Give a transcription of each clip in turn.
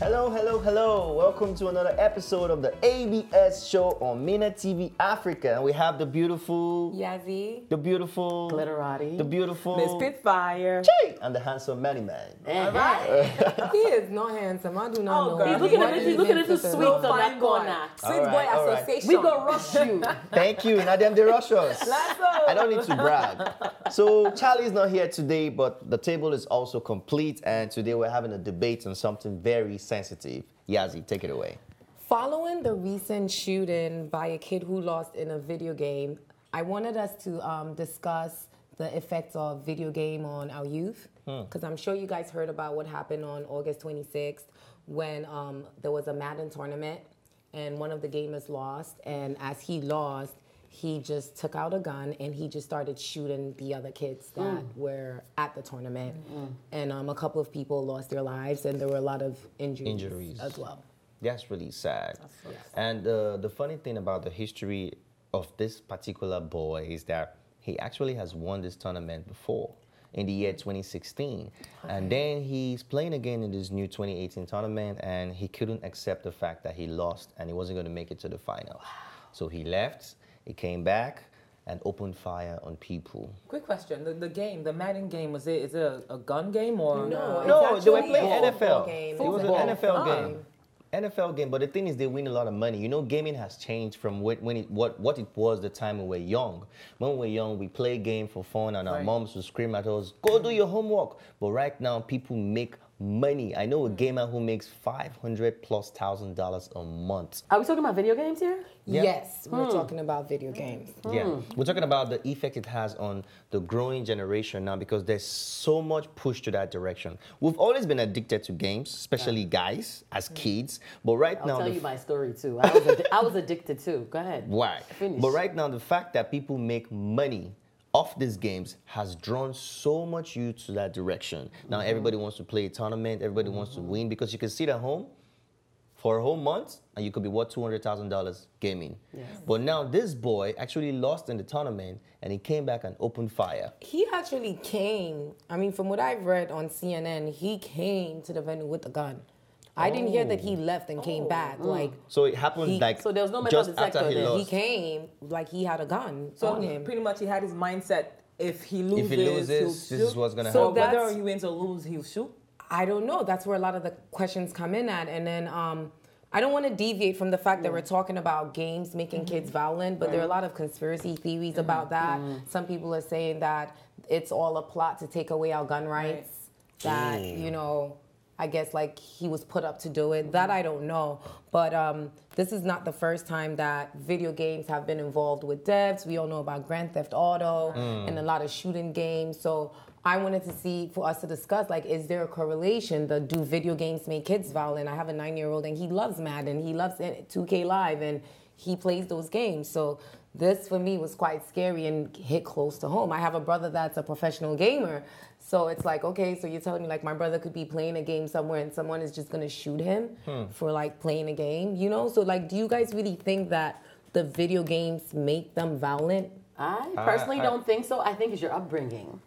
Hello, hello, hello. Welcome to another episode of the ABS show on MinaTV Africa. And we have the beautiful Yazzie, the beautiful Glitterati, the beautiful Miss Spitfire, and the handsome Manny Man. all right. he is not handsome. I do not know. Girl. He's looking at the sweet on that corner. Sweet boy association. We gonna rush you. Thank you. Now them they rush us. I don't need to brag. So Charlie's not here today, but the table is also complete. And today we're having a debate on something very sensitive. Yazzie, take it away. Following the recent shooting by a kid who lost in a video game, I wanted us to discuss the effects of video game on our youth. Because I'm sure you guys heard about what happened on August 26th when there was a Madden tournament and one of the gamers lost. And as he lost, he just took out a gun and he just started shooting the other kids that were at the tournament. And a couple of people lost their lives and there were a lot of injuries as well. That's really sad. And the funny thing about the history of this particular boy is that he actually has won this tournament before in the year 2016. And then he's playing again in this new 2018 tournament and he couldn't accept the fact that he lost and he wasn't going to make it to the final. So he left. He came back and opened fire on people. Quick question: the game, the Madden game, is it a gun game or No, they were playing NFL. Game. It was an NFL game. NFL game, but the thing is, they win a lot of money. You know, gaming has changed from what it was the time when we were young. When we were young, we play game for fun, and our moms would scream at us, "Go do your homework." But right now, people make money. I know a gamer who makes $500,000+ a month. Are we talking about video games here? Yeah. Yes, we're talking about video games. Yeah, we're talking about the effect it has on the growing generation now because there's so much push to that direction. We've always been addicted to games, especially guys as kids. But right now, I'll tell you my story too. I was addicted too. Go ahead. Why? Finish. But right now, the fact that people make money off these games has drawn so much youth to that direction. Now everybody wants to play a tournament, everybody wants to win because you can sit at home for a whole month and you could be worth $200,000 gaming. Yes. But now this boy actually lost in the tournament and he came back and opened fire. He actually came, I mean, from what I've read on CNN, he came to the venue with a gun. I didn't hear that he left and came back. Like, so it happened so there was no metal just after detector he then. lost. he came like he had a gun So on him. pretty much he had his mindset: if he loses, this he'll is shoot. what's gonna So happen. that- Whether he wins or lose, he'll shoot. I don't know. That's where a lot of the questions come in at. And then I don't want to deviate from the fact that we're talking about games making kids violent, but there are a lot of conspiracy theories about that. Some people are saying that it's all a plot to take away our gun rights. That, you know, I guess like he was put up to do it. That I don't know. But this is not the first time that video games have been involved with deaths. We all know about Grand Theft Auto and a lot of shooting games. So I wanted to see, for us to discuss, like, is there a correlation? Do video games make kids violent? I have a 9-year-old and he loves Madden. He loves 2K Live and he plays those games. So this for me was quite scary and hit close to home. I have a brother that's a professional gamer. So it's like, okay, so you're telling me like my brother could be playing a game somewhere and someone is just gonna shoot him for like playing a game, you know? So like, do you guys really think that the video games make them violent? I personally don't think so. I think it's your upbringing.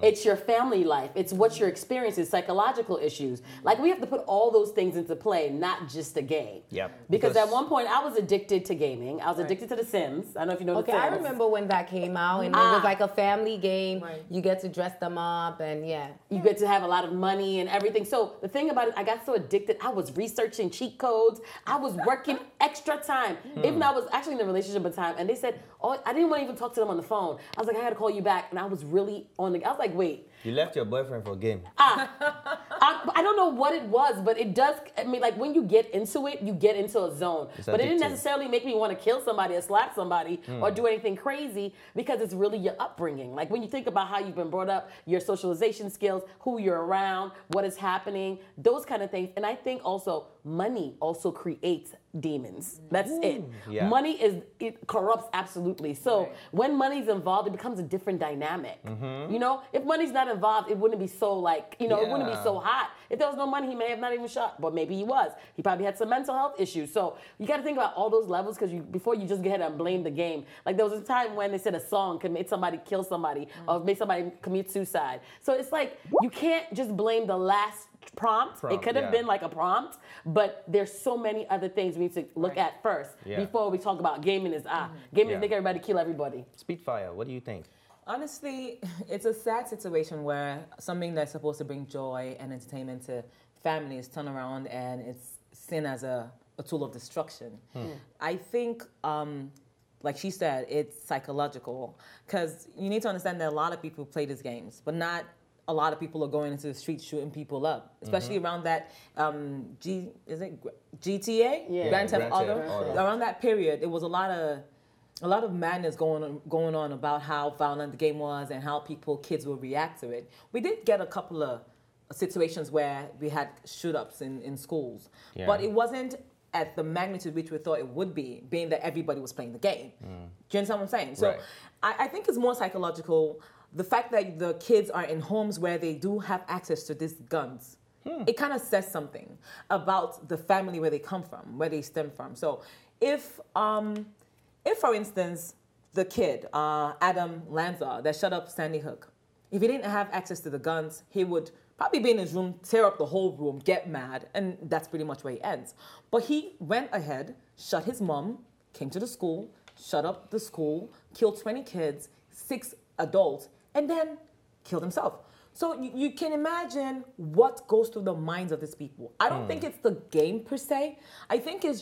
It's your family life. It's what your experiences, psychological issues. Like we have to put all those things into play, not just a game. Yep. Because at one point I was addicted to gaming. I was addicted to The Sims. I don't know if you know The Sims. I remember when that came out and it was like a family game. You get to dress them up and You get to have a lot of money and everything. So the thing about it, I got so addicted. I was researching cheat codes. I was working extra time. Even I was actually in a relationship at the time and they said, I didn't want to even talk to them on the phone. I was like, I had to call you back. And I was really I was like, wait. You left your boyfriend for a game. I don't know what it was, but it does. I mean, like when you get into it, you get into a zone. But it didn't necessarily make me want to kill somebody or slap somebody or do anything crazy because it's really your upbringing. Like when you think about how you've been brought up, your socialization skills, who you're around, what is happening, those kind of things. And I think also money also creates demons. That's it. Yeah. Money it corrupts absolutely. So when money's involved, it becomes a different dynamic. You know, if money's not involved, it wouldn't be so like, it wouldn't be so hot. If there was no money, he may have not even shot, but maybe he was. He probably had some mental health issues. So you got to think about all those levels because before you just get ahead and blame the game. Like there was a time when they said a song can make somebody kill somebody or make somebody commit suicide. So it's like you can't just blame the last prompt. It could have been like a prompt, but there's so many other things we need to look at first before we talk about gaming is gaming is make everybody kill everybody. Spitfire, what do you think? Honestly, it's a sad situation where something that's supposed to bring joy and entertainment to families turn around and it's seen as a tool of destruction. I think, like she said, it's psychological because you need to understand that a lot of people play these games, but not a lot of people are going into the streets shooting people up, especially around that GTA? Grand Theft Auto. Around that period, it was a lot of madness going on about how violent the game was and how kids would react to it. We did get a couple of situations where we had shoot-ups in schools, but it wasn't at the magnitude which we thought it would be, being that everybody was playing the game. Do you understand what I'm saying? So I think it's more psychological. The fact that the kids are in homes where they do have access to these guns, it kind of says something about the family where they come from, where they stem from. So if for instance, the kid, Adam Lanza, that shot up Sandy Hook, if he didn't have access to the guns, he would probably be in his room, tear up the whole room, get mad, and that's pretty much where he ends. But he went ahead, shot his mom, came to the school, shut up the school, killed 20 kids, 6 adults, and then killed himself. So you can imagine what goes through the minds of these people. I don't think it's the game per se. I think it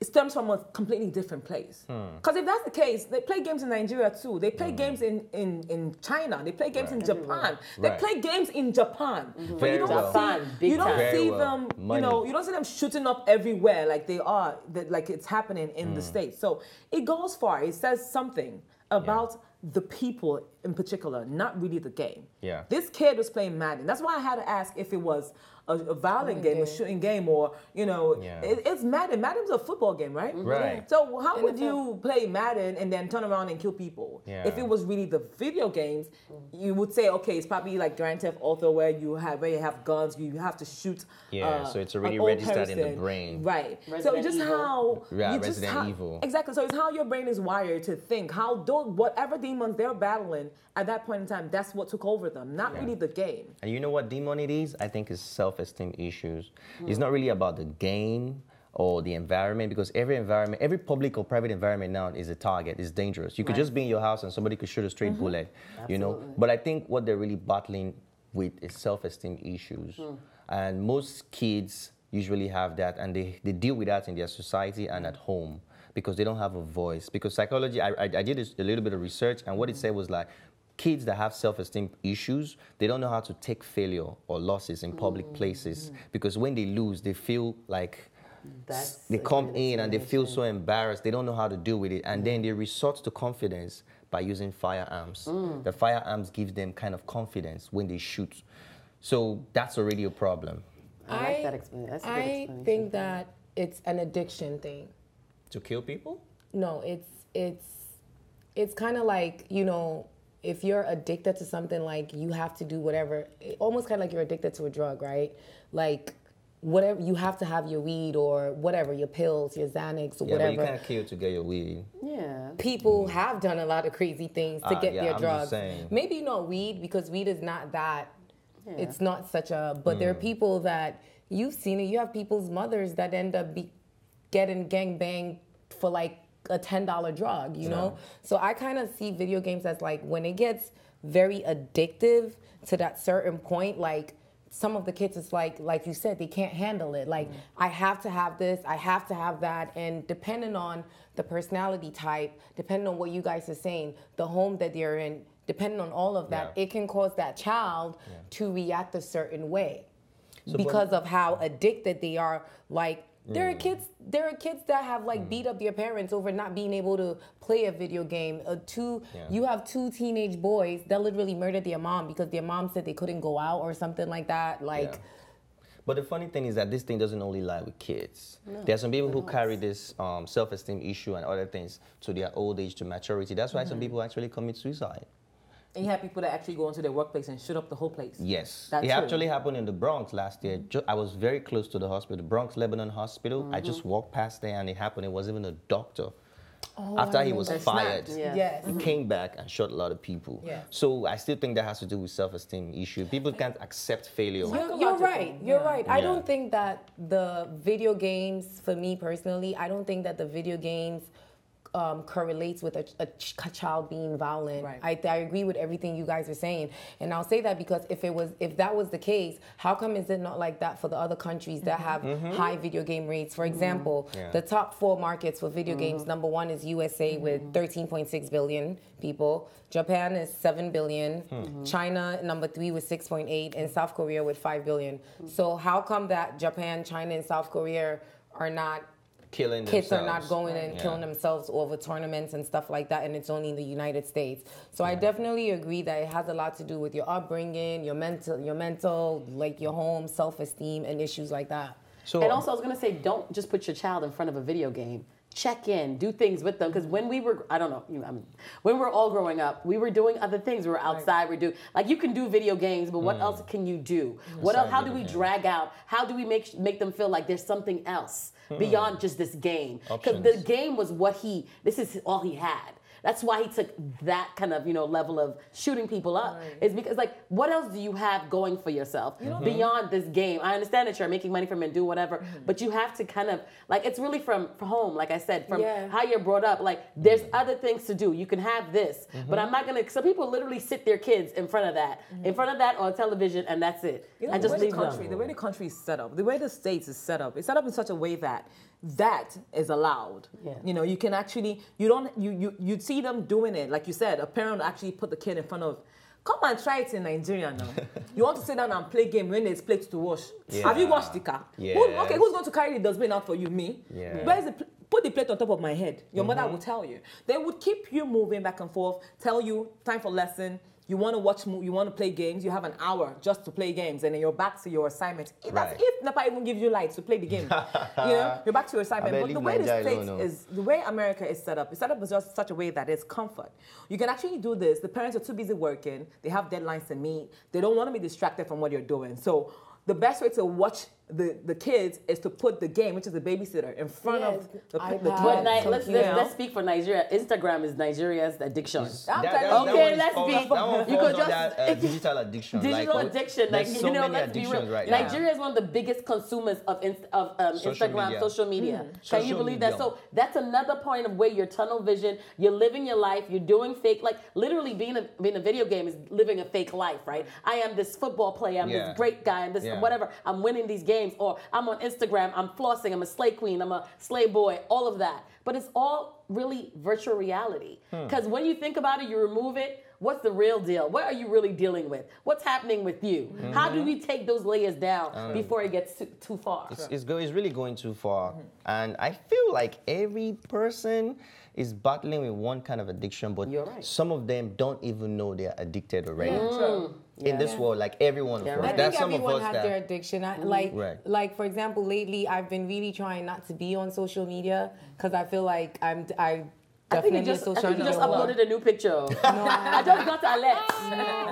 stems from a completely different place. Because if that's the case, they play games in Nigeria too. They play games in China. They play games in Japan. They play games in Japan. But you don't see them, you don't see them shooting up everywhere like they are, like it's happening in the States. So it goes far. It says something about the people in particular, not really the game. This kid was playing Madden. That's why I had to ask if it was a violent game, a shooting game, or, it's Madden. Madden's a football game, right? Right. So how would you play Madden and then turn around and kill people? If it was really the video games, you would say, okay, it's probably like Grand Theft Auto where you have guns, you have to shoot. So it's already registered in the brain. Right. Resident Evil. Resident Evil. Exactly. So it's how your brain is wired to think. Whatever demons they're battling at that point in time, that's what took over them, not really the game. And you know what demon it is? I think it's self-esteem issues. It's not really about the game or the environment, because every public or private environment now is a target. It's dangerous. You could just be in your house and somebody could shoot a straight bullet, But I think what they're really battling with is self-esteem issues. And most kids usually have that, and they deal with that in their society and at home, because they don't have a voice. Because psychology, I did a little bit of research, and what it said was like, kids that have self-esteem issues, they don't know how to take failure or losses in public places, because when they lose, they feel like they come in and they feel so embarrassed. They don't know how to deal with it, and then they resort to confidence by using firearms. The firearms give them kind of confidence when they shoot. So that's already a problem. I like that explanation. That's a good explanation. I think that it's an addiction thing. To kill people? No, it's kind of like, if you're addicted to something, like you have to do whatever, almost kind of like you're addicted to a drug, right? Like whatever, you have to have your weed or whatever, your pills, your Xanax or whatever. But you can't kill to get your weed. People have done a lot of crazy things to get their I'm drugs. just saying. Maybe not weed, because weed is not that, it's not such a, but there are people that, you've seen it, you have people's mothers that end up getting gangbanged for like a $10 drug, you know? So I kind of see video games as like, when it gets very addictive to that certain point, like some of the kids, it's like you said, they can't handle it. Like, I have to have this, I have to have that. And depending on the personality type, depending on what you guys are saying, the home that they're in, depending on all of that, it can cause that child to react a certain way because of how addicted they are. Like, there are kids that have like beat up their parents over not being able to play a video game. You have 2 teenage boys that literally murdered their mom because their mom said they couldn't go out or something like that. But the funny thing is that this thing doesn't only lie with kids. There are some people who carry this self-esteem issue and other things to their old age, to maturity. That's why some people actually commit suicide. And you have people that actually go into their workplace and shoot up the whole place. Yes. It actually happened in the Bronx last year. I was very close to the hospital, the Bronx Lebanon Hospital. I just walked past there and it happened. It was even a doctor after he was fired. Yes. He came back and shot a lot of people. Yes. So I still think that has to do with self-esteem issue. People can't accept failure. You're right. You're right. I Yeah. don't think that the video games, for me personally, I don't think that the video games correlates with a child being violent. Right. I agree with everything you guys are saying, and I'll say that because if that was the case, how come is it not like that for the other countries that have high video game rates? For example, the top 4 markets for video games. Number 1 is USA with 13.6 billion people. Japan is 7 billion. China number 3 with 6.8, and South Korea with 5 billion. So how come that Japan, China, and South Korea are not Killing kids themselves. are not going and killing themselves over tournaments and stuff like that, and it's only in the United States. So I definitely agree that it has a lot to do with your upbringing, your mental, like your home, self-esteem, and issues like that. So, And also, I was going to say, don't just put your child in front of a video game. Check in, do things with them. Because when we were, I don't know, when we were all growing up, we were doing other things. We were outside, like you can do video games, but what else can you do? What else, how do we drag out? How do we make them feel like there's something else beyond just this game? Because the game was this is all he had. That's why he took that kind of, level of shooting people up. Right. Is because, like, what else do you have going for yourself beyond this game? I understand that you're making money from it and do whatever, but you have to kind of, like, it's really from home, like I said, from how you're brought up. Like, there's other things to do. You can have this, but I'm not going to, some people literally sit their kids in front of that on television, and that's it. I just leave them. The way the country is set up, the way the States is set up, it's set up in such a way that is allowed. Yeah. You can actually, you see them doing it. Like you said, a parent actually put the kid in front of, come and try it in Nigeria now. You want to sit down and play game when it's plates to wash. Yeah. Have you washed the car? Yeah. Who's going to carry the dustbin out for you? Me? Yeah. Where's put the plate on top of my head. Your mother will tell you. They would keep you moving back and forth, tell you, time for lesson. You want to watch, you want to play games, you have an hour just to play games, and then you're back to your assignment. If NAPA even gives you lights to play the game, you're back to your assignment. But the way the way America is set up, it's set up in just such a way that it's comfort. You can actually do this. The parents are too busy working. They have deadlines to meet. They don't want to be distracted from what you're doing. So the best way to watch the kids is to put the game, which is the babysitter, in front of the kids. Let's speak for Nigeria. Instagram is Nigeria's addiction. Let's be. You could just digital addiction. Digital addiction. Let's be real. Right now. Nigeria is one of the biggest consumers of Instagram, social media. Can you believe that? So that's another point of where your tunnel vision. You're living your life. You're doing fake. Like literally being a video game is living a fake life, right? I am this football player. I'm this great guy. I'm this whatever. I'm winning these games. Or I'm on Instagram, I'm flossing, I'm a slay queen, I'm a slay boy, all of that. But it's all really virtual reality. Because when you think about it, you remove it, what's the real deal? What are you really dealing with? What's happening with you? How do we take those layers down before it gets too far? It's really going too far. And I feel like every person is battling with one kind of addiction, but some of them don't even know they're addicted already. In this world, like everyone of us. I think everyone has their addiction. Like for example, lately I've been really trying not to be on social media because I feel like I think you just uploaded a new picture. No, I just got alert.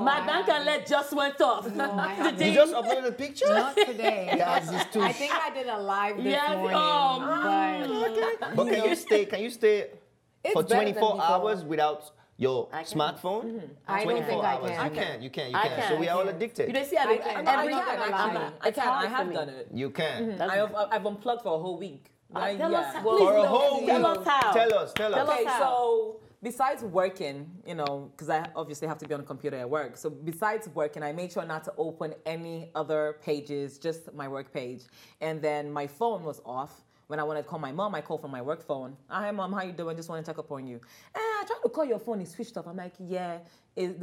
My bank alert just went off. You just uploaded a picture? Not today. I think I did a live this morning. But can you stay for 24 hours without your smartphone? I don't think I can. You can. So we are all addicted. You see, I have done it. You can. I've unplugged for a whole week. For a whole week. Tell us how. Tell us. Okay, so besides working, because I obviously have to be on a computer at work. So besides working, I made sure not to open any other pages, just my work page. And then my phone was off. When I wanted to call my mom, I called from my work phone. Hi, Mom, how you doing? Just want to check up on you. I tried to call your phone, it's switched off. I'm like, the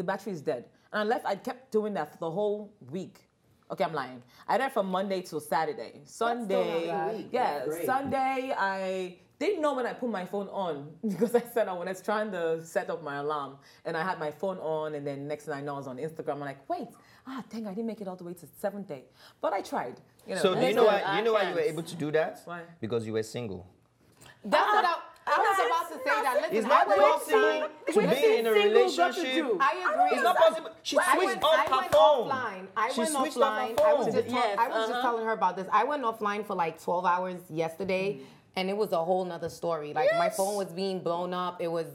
battery is dead. And I kept doing that for the whole week. Okay, I'm lying. I did it from Monday till Saturday. Sunday, Sunday, I didn't know when I put my phone on because I said I was trying to set up my alarm and I had my phone on and then next thing I know I was on Instagram. I'm like, wait, dang, I didn't make it all the way to the 7th day. But I tried. So do you know why you were able to do that? Why? Because you were single. That's what I was about to say that. Listen, it's not possible to be in a relationship. I agree. It's not possible. She switched off her phone. I went offline. I was just telling her about this. I went offline for like 12 hours yesterday. and it was a whole nother story. Like my phone was being blown up. It was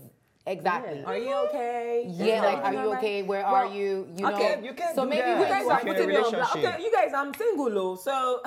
exactly. Are you okay? Yeah, like, are you okay? Where are you? You know. Okay, you can't so do maybe that. we You guys guys are putting me on blast. relationship. Okay, you guys, I'm single, though, so.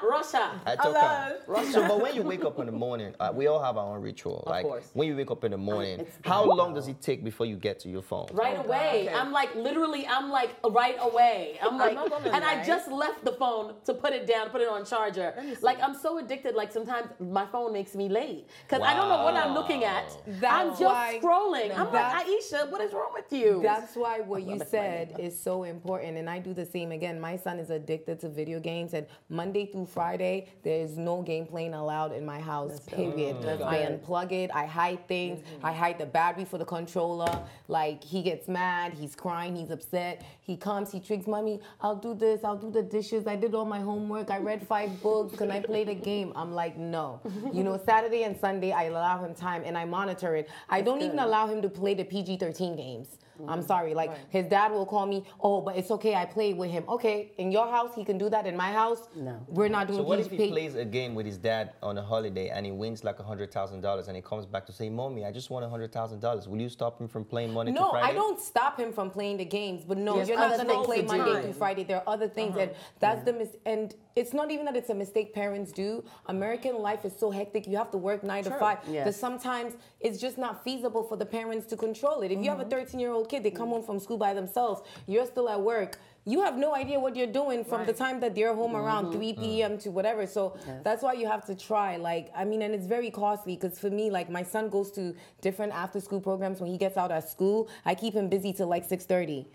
Russia. I took Hello. her. So, but when you wake up in the morning, we all have our own ritual. Like course. when you wake up in the morning, It's how long does it take before you get to your phone? Right away. okay. I'm like, literally, I'm like, right away. I'm like, not gonna and I lie. just left the phone to put it down, put it on charger. Like, I'm so addicted. Like, sometimes my phone makes me late because I don't know what I'm looking at. I'm That's just why- scrolling. I'm like, that's- Aisha, what is wrong with you? That's why what you said is so important, and I do the same. Again, my son is addicted to video games, and Monday through Friday, there is no game playing allowed in my house, period. I unplug it, I hide things, I hide the battery for the controller. Like, he gets mad, he's crying, he's upset. He comes, he tricks, Mommy, I'll do this, I'll do the dishes, I did all my homework, I read 5 books, can I play the game? I'm like, no. You know, Saturday and Sunday, I allow him time, and I monitor it. I don't even allow him to play the PG-13 games. I'm sorry. Like, his dad will call me, oh, but it's okay, I played with him. Okay, in your house, he can do that. In my house, No. we're not doing So what if he PG. plays a game with his dad on a holiday and he wins like $100,000 and he comes back to say, Mommy, I just won $100,000. Will you stop him from playing Monday to No, Friday? I don't stop him from playing the games, but no, There's you're not other gonna things play to do. Monday through Friday. There are other things, and that's and it's not even that it's a mistake parents do. American life is so hectic. You have to work 9 to 5. Yes. That sometimes it's just not feasible for the parents to control it. If you have a 13-year-old kid, they come home from school by themselves. You're still at work. You have no idea what you're doing from the time that they're home around 3 p.m. to whatever. So that's why you have to try. Like, I mean, and it's very costly because for me, like, my son goes to different after-school programs. When he gets out at school, I keep him busy till like 6:30.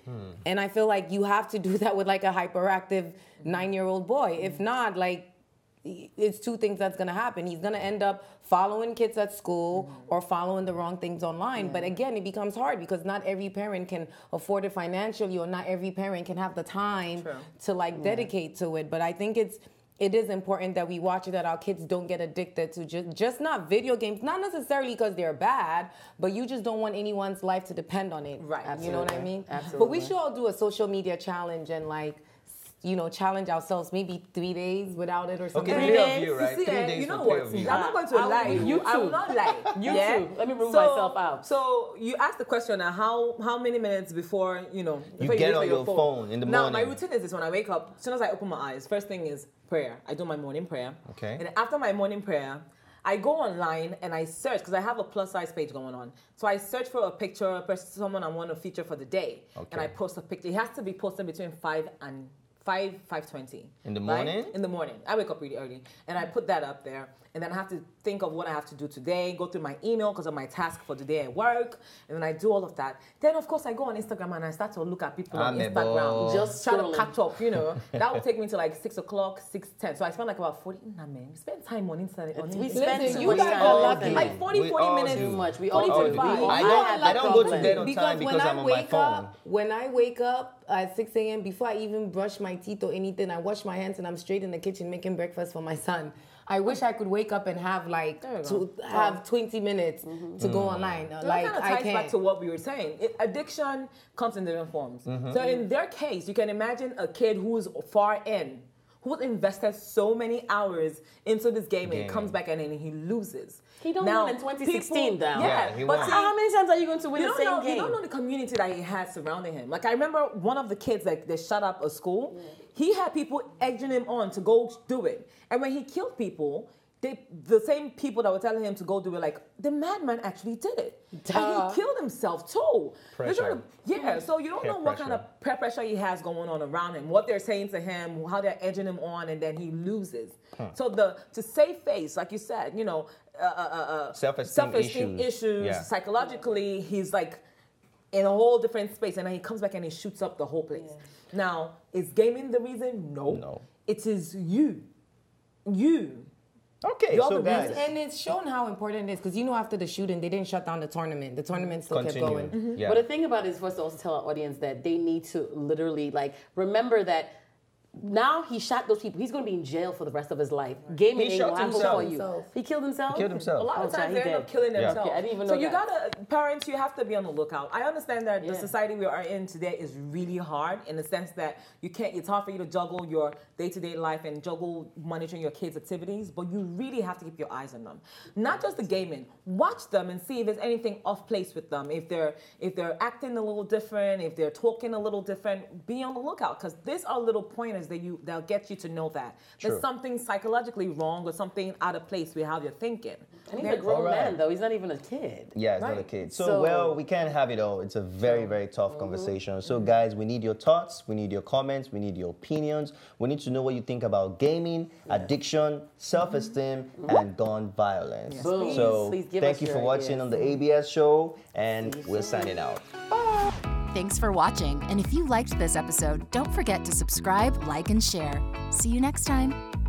And I feel like you have to do that with like a hyperactive 9-year-old boy. If not, like, it's two things that's going to happen. He's going to end up following kids at school or following the wrong things online. But again, it becomes hard because not every parent can afford it financially, or not every parent can have the time to like dedicate to it. But I think it is important that we watch it, that our kids don't get addicted to just not video games, not necessarily because they're bad, but you just don't want anyone's life to depend on it. Right. You know what I Absolutely. mean? Absolutely. But we should all do a social media challenge and like, you know, challenge ourselves maybe 3 days without it or something. Okay, 3 of you, right? 3 days you know for 3 what? of I'm you. not going to lie. you I will too. not lie. You too. Let me remove myself out. So you asked the question, how many minutes before, before get reach on for your phone in the Now, morning. my routine is this: when I wake up, as soon as I open my eyes, first thing is prayer. I do my morning prayer. Okay. And after my morning prayer, I go online and I search, because I have a plus size page going on. So I search for a picture, someone I want to feature for the day. Okay. And I post a picture. It has to be posted between 5:20. In the morning? In the morning. I wake up really early. And I put that up there. And then I have to think of what I have to do today, go through my email because of my task for today at work. And then I do all of that. Then, of course, I go on Instagram and I start to look at people on Instagram. Just try to scrolling. catch up, That will take me to like 6 o'clock, 6:10. So I spend like about 40, we spend time on Instagram. We spend Listen, too you much guys time are on lucky. Instagram. Like 40 We all minutes. do. Too much. We 40 all to do. 45. I don't go to bed on time because I'm on my phone. When I wake up at 6 a.m., before I even brush my teeth or anything, I wash my hands and I'm straight in the kitchen making breakfast for my son. I wish I could wake up and have like There you go. have 20 minutes to go online. Like, That kind of I ties back can't. to what we were saying. Addiction comes in different forms. So in their case, you can imagine a kid who's far in, who's invested so many hours into this game and comes back and then he loses. He don't Now, win in 2016 people- though. Yeah, he but won. see, How many times are you going to win the same game? You don't know the community that he has surrounding him. Like, I remember one of the kids, like, they shut up a school. He had people egging him on to go do it. And when he killed people, the same people that were telling him to go do it, like, the madman actually did it. And he killed himself too. They're Pressure. trying to- so you don't Peer know what kind pressure. of peer pressure he has going on around him, what they're saying to him, how they're edging him on, and then he loses. So to save face, like you said, Self-esteem issues, Yeah. psychologically, he's like in a whole different space, and then he comes back and he shoots up the whole place. Now, is gaming the reason? No. No. It is you. You. Okay, You're so the guys. reason. And it's shown how important it is because after the shooting, they didn't shut down the tournament. The tournament still kept Continue. going. Yeah. But the thing about it is for us to also tell our audience that they need to literally remember that Now he shot those people. He's going to be in jail for the rest of his life. Gaming He ain't shot gonna happen himself. for you. He killed himself? Killed himself. A lot of Okay, times he they end up did. killing Yeah. themselves. Okay, I didn't even So know you that. gotta, parents, you have to be on the lookout. I understand that the Yeah. society we are in today is really hard in the sense that it's hard for you to juggle your day-to-day life and juggle monitoring your kids' activities, but you really have to keep your eyes on them. Not just the gaming. Watch them and see if there's anything off place with them. If they're acting a little different, if they're talking a little different, be on the lookout, because these are little pointers that'll get you to know that True. there's something psychologically wrong or something out of place with how you're thinking. And he's a grown Alright. man, though. He's not even a kid. Yeah, it's not a Right. kid. So, So- well, we can't have it all. It's a very, very tough conversation. So, guys, we need your thoughts. We need your comments. We need your opinions. We need to know what you think about gaming, addiction, self-esteem, and gun violence. Yes, please. So, Please give thank us you for your watching ideas. on the ABS show, and we're signing out. Thanks for watching, and if you liked this episode, don't forget to subscribe, like, and share. See you next time.